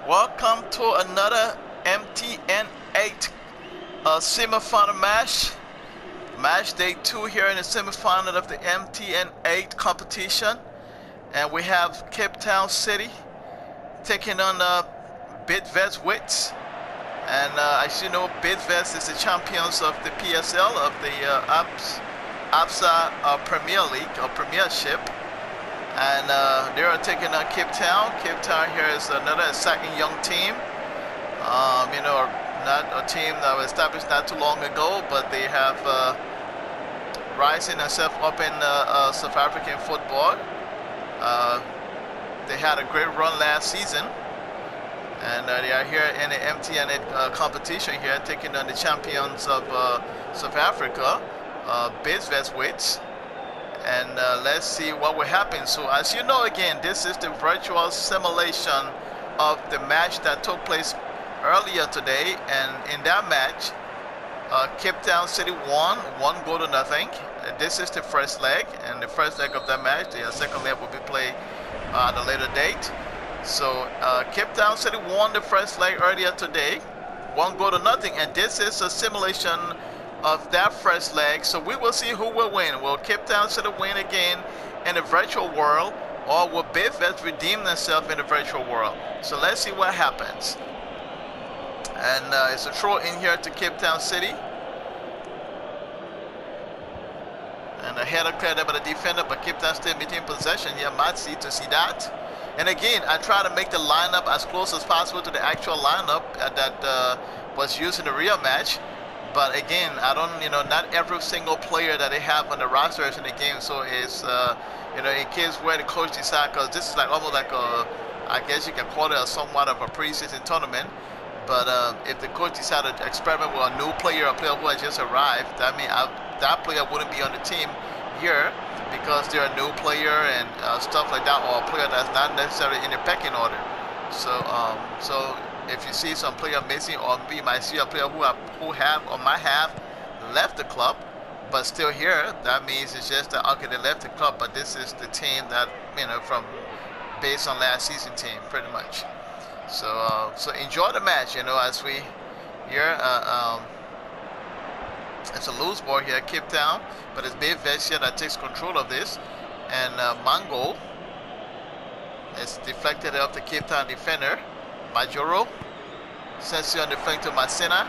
Welcome to another MTN8 semifinal match. Match day 2 here in the semifinal of the MTN8 competition. And we have Cape Town City taking on Bidvest Wits. And as you know, Bidvest is the champions of the PSL, of the ABSA Premier League or Premiership. And they are taking on Cape Town. Cape Town here is another exciting young team. You know, not a team that was established not too long ago, but they have rising themselves up in South African football. They had a great run last season, and they are here in the MTN8 competition here, taking on the champions of South Africa, Bidvest Wits. And let's see what will happen. So as you know, again, this is the virtual simulation of the match that took place earlier today. And in that match, Cape Town City won 1-0. This is the first leg, and the first leg of that match. The second leg will be played at a later date. So Cape Town City won the first leg earlier today, 1-0, and this is a simulation of that first leg. So we will see who will win. Will Cape Town City win again in the virtual world, or will Bidvest redeem themselves in the virtual world? So let's see what happens. And it's a throw in here to Cape Town City, and a header cleared by the defender, but Cape Town still maintain possession here. Matsi to see that. And again, I try to make the lineup as close as possible to the actual lineup that was used in the real match. But again, I don't, you know, not every single player that they have on the roster is in the game. So it's, you know, in case where the coach decides, because this is like almost like a, I guess you can call it somewhat of a preseason tournament. But if the coach decided to experiment with a new player, a player who has just arrived, that means that player wouldn't be on the team here because they're a new player and stuff like that, or a player that's not necessarily in the pecking order. So, if you see some player missing, or you might see a player who have or might have left the club but still here, that means it's just that, okay, they left the club, but this is the team that, you know, from based on last season team pretty much. So so enjoy the match, you know, as we here it's a loose ball here, Cape Town, but it's Bidvest here that takes control of this, and Mango is deflected off the Cape Town defender. Majoro sends it on the flank to Masina.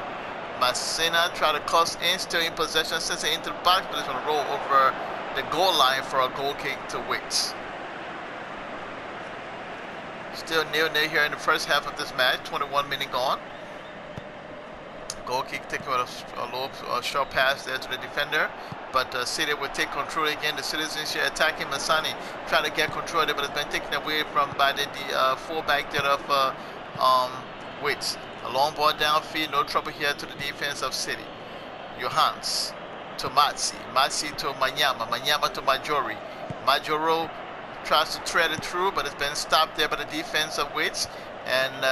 Masina try to cross in, still in possession, sends it into the box, but it's going to roll over the goal line for a goal kick to Wits. Still 0-0 here in the first half of this match, 21 minutes gone. Goal kick taken with a short pass there to the defender, but City will take control again. The Citizens here attacking Masani, trying to get control there, but it's been taken away from by the fullback there of Wits. A long ball downfield, no trouble here to the defense of City. Johans to Matsi, Matsi to Manyama, Manyama to Majori. Majoro tries to thread it through, but it's been stopped there by the defense of Wits. And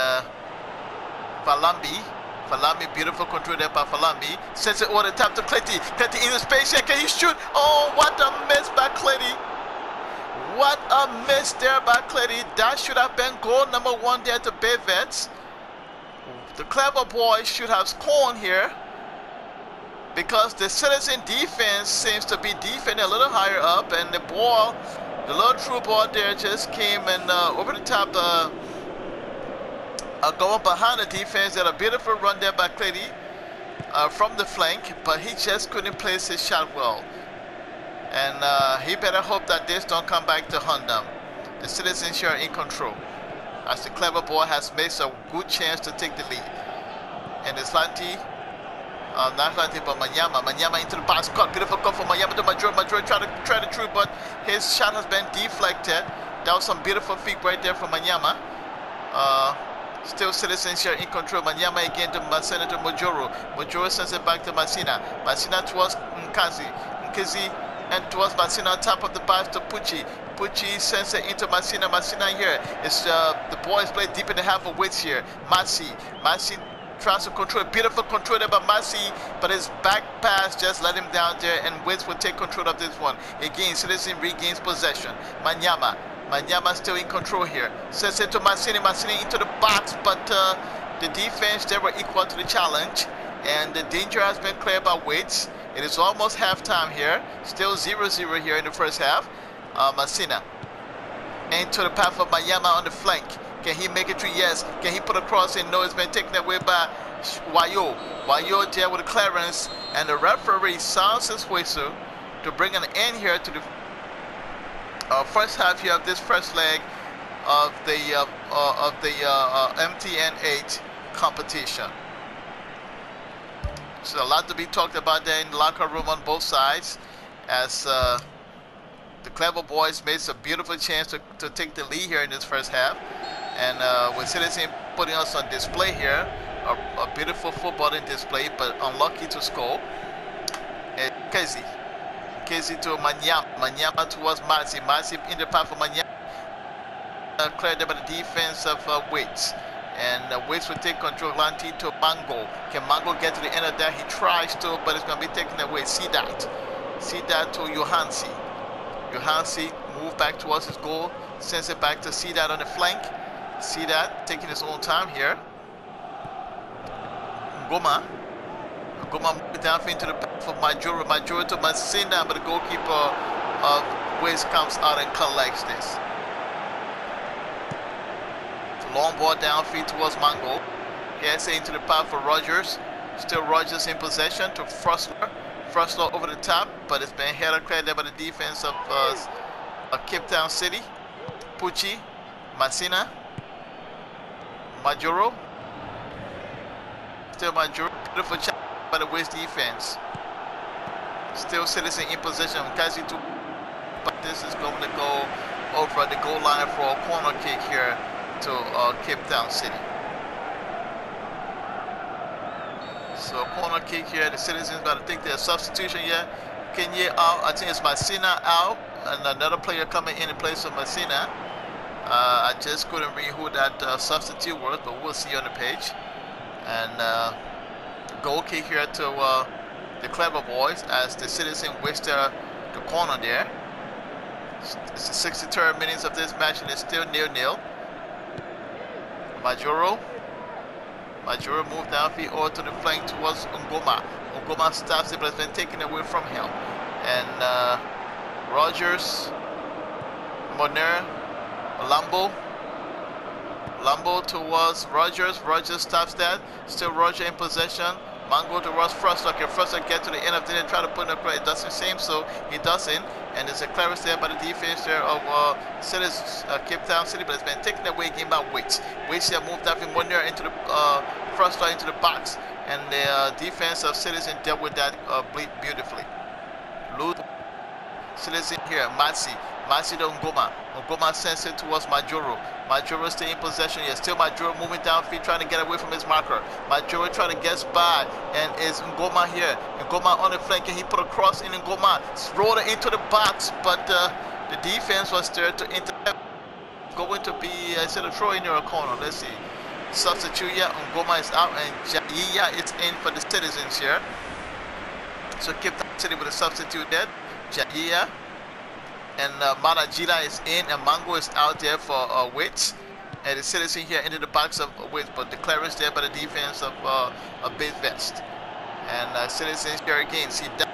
Falambi, beautiful control there by Falambi. Sends it over the top to Kleti. Kleti in the space here, can he shoot? Oh, what a miss by Kleti. What a miss there by Kleti. That should have been goal number 1 there to Bidvest. The clever boy should have scored here, because the Citizen defense seems to be defending a little higher up, and the ball, the little through ball there just came and over the top, going behind the defense. Had a beautiful run there by Kleti from the flank, but he just couldn't place his shot well. And he better hope that this don't come back to hunt them. The Citizens here are in control, as the clever boy has made a good chance to take the lead. And it's Lanti, not Lanti, but Manyama into the box. Cut, beautiful cut from Manyama to Major. Major tried to through, but his shot has been deflected. That was some beautiful feet right there from Manyama. Still Citizens here in control. Manyama again to Masina to Majoro. Majoro sends it back to Masina. Masina towards Nkazi, and towards Masina on top of the box to Pucci. Pucci sends it into Masina. Masina here. It's the boys play deep in the half of Wits here. Matsi tries to control, beautiful control there by Matsi, but his back pass just let him down there, and Wits will take control of this one. Again, Citizen regains possession. Manyama Manyama still in control here. Sends it to Massini. Massini into the box, but the defense, they were equal to the challenge. And the danger has been cleared by Wits. It is almost halftime here. Still 0-0 here in the first half. Massina into the path of Manyama on the flank. Can he make it through? Yes. Can he put a cross in? No, it's been taken away by Wayo. Wayo there with a clearance. And the referee sounds his whistle to bring an end here to the first half here of this first leg of the MTN8 competition. So a lot to be talked about there in the locker room on both sides, as the Clever Boys made some beautiful chance to take the lead here in this first half, and with Citizen putting us on display here, a beautiful footballing display, but unlucky to score. And Kezi to Manyama towards Masi. Masi in the path for Manyama. Cleared by the defense of Wits. And Wits will take control. Lanti to Mango. Can Mango get to the end of that? He tries to, but it's going to be taken away. See that to Johansi. Johansi move back towards his goal. Sends it back to see that on the flank. See that taking his own time here. Ngoma moved down into the path of Majuro. Majuro to Masina, but the goalkeeper of Wits comes out and collects this. It's a long ball downfield towards Mango. Gets into the path for Rogers. Still Rogers in possession to Frostler. Frostler over the top, but it's been headed cleared there by the defense of Cape Town City. Pucci, Masina, Majuro. Still Majuro. Beautiful challenge by the West defense. Still Citizen in possession. Kazi to, but this is going to go over the goal line for a corner kick here to Cape Town City. So a corner kick here. The Citizens got to take their substitution here. Kenya out. I think it's Masina out, and another player coming in place of Masina. I just couldn't read who that substitute was, but we'll see on the page. And goal kick here to the Clever Boys as the Citizen whiffs the corner there. It's the 63rd minutes of this match and it's still 0-0. Majuro moved downfield over to the flank towards Ngoma. Ngoma stops it, but it's been taken away from him. And Rogers, Moner, Lambo towards Rogers. Rogers stops that. Still Roger in possession. Mango to Ross Frostler. Can Frostler get to the end of it and try to put in a play? It doesn't seem so. He doesn't. And there's a clearance there by the defense there of Cape Town City, but it's been taken away again by Wits. Wits here moved up in Moner into the Frostler into the box. And the defense of Citizen dealt with that beautifully. Citizen here, Masi to Ngoma. Ngoma sends it towards Majuro. Majuro stay in possession here. Still Majuro moving downfield, trying to get away from his marker. Majuro trying to get by, and is Ngoma here. Ngoma on the flank, and he put a cross in Ngoma. Rolled it into the box, but the defense was there to intercept. Going to be, I said, a throw in or a corner. Let's see. Substitute here. Ngoma is out, and Jaiya is in for the Citizens here. So Cape Town City with a substitute there. Jaiya. And Marajila is in, and Mango is out there for Wits. And the Citizen here into the box of Wits, but the clearance there by the defense of Bidvest. And Citizens here again. See that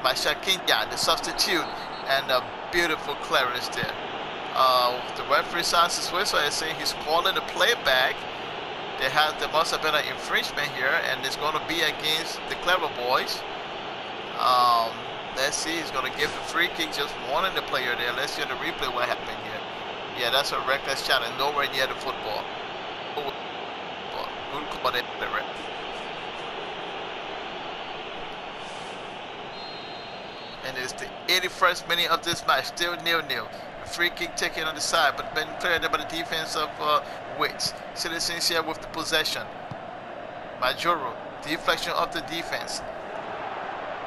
Mashakinya, the substitute, and a beautiful clearance there. The referee sounds his whistle is saying he's calling the play back. There must have been an infringement here, and it's going to be against the Clever Boys. Let's see, he's going to give the free kick, just warning the player there. Let's see on the replay what happened here. Yeah, that's a reckless challenge, nowhere near the football. Good call there, the ref. And it's the 81st minute of this match, still 0-0. Free kick taken on the side, but been cleared by the defense of Wits. Citizens here with the possession. Majuro, deflection of the defense.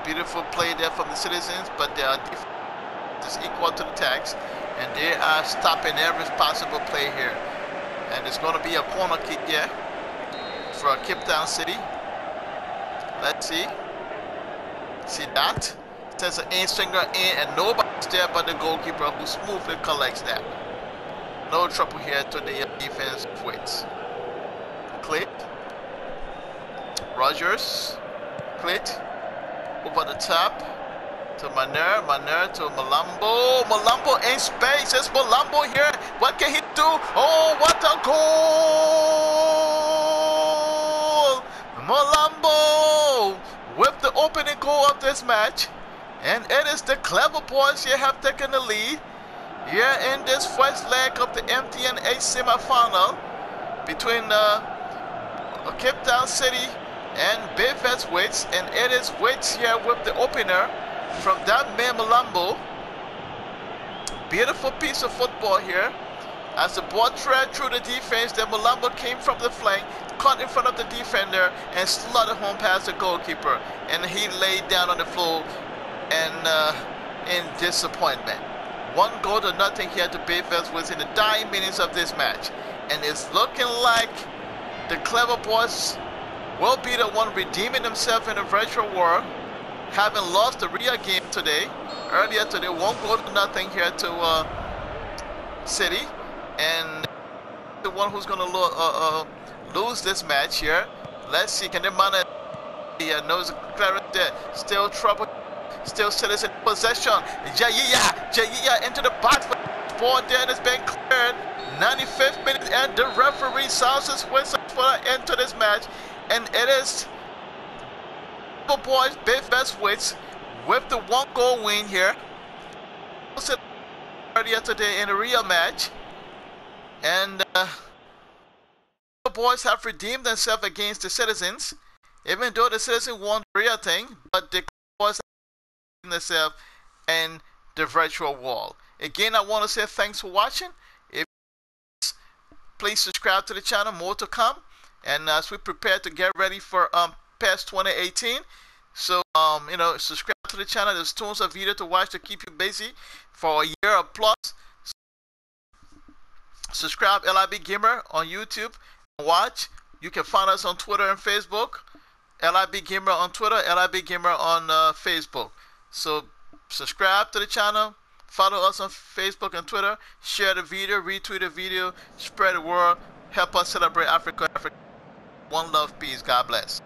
Beautiful play there from the Citizens, but their defense is equal to the tax, and they are stopping every possible play here. And it's going to be a corner kick here for Cape Town City. Let's see. See that? Sends an in-swinger in, and nobody's there but the goalkeeper who smoothly collects that. No trouble here to the defense Wits. Clit. Rogers. Clit. Over the top. To Manner. Manner to Malambo. Malambo in space. It's Malambo here. What can he do? Oh, what a goal! Malambo with the opening goal of this match. And it is the Clever Boys here have taken the lead here in this first leg of the MTN8 Semifinal between Cape Town City and Bidvest Wits. And it is Wits here with the opener from that man Malambo. Beautiful piece of football here. As the ball thread through the defense, then Malambo came from the flank, caught in front of the defender, and slotted home past the goalkeeper. And he laid down on the floor and in disappointment. 1-0 here to Bidvest Wits in the dying minutes of this match. And it's looking like the Clever Boys will be the one redeeming themselves in the virtual world, having lost the real game today. Earlier today, 1-0 here to City. And the one who's going to lose this match here. Let's see, can they manage? Yeah, knows clearance there. Still trouble. Still Citizen possession. Jaya into the box. Ball there has been cleared. 95th minute, and the referee sounds his whistle for the end to this match. And it is the boys, Bidvest Wits, with the 1-goal win here. Earlier today in a real match. And the boys have redeemed themselves against the Citizens. Even though the Citizens won the real thing, but the boys have redeemed themselves in the virtual world. Again, I want to say thanks for watching. Please subscribe to the channel, more to come. And as we prepare to get ready for PES 2018, so subscribe to the channel. There's tons of video to watch to keep you busy for a year or plus. Subscribe LIBGamer on YouTube and watch. You can find us on Twitter and Facebook. LIBGamer on Twitter, LIBGamer on Facebook. So subscribe to the channel. Follow us on Facebook and Twitter. Share the video, retweet the video, spread the word. Help us celebrate Africa. One love, peace. God bless.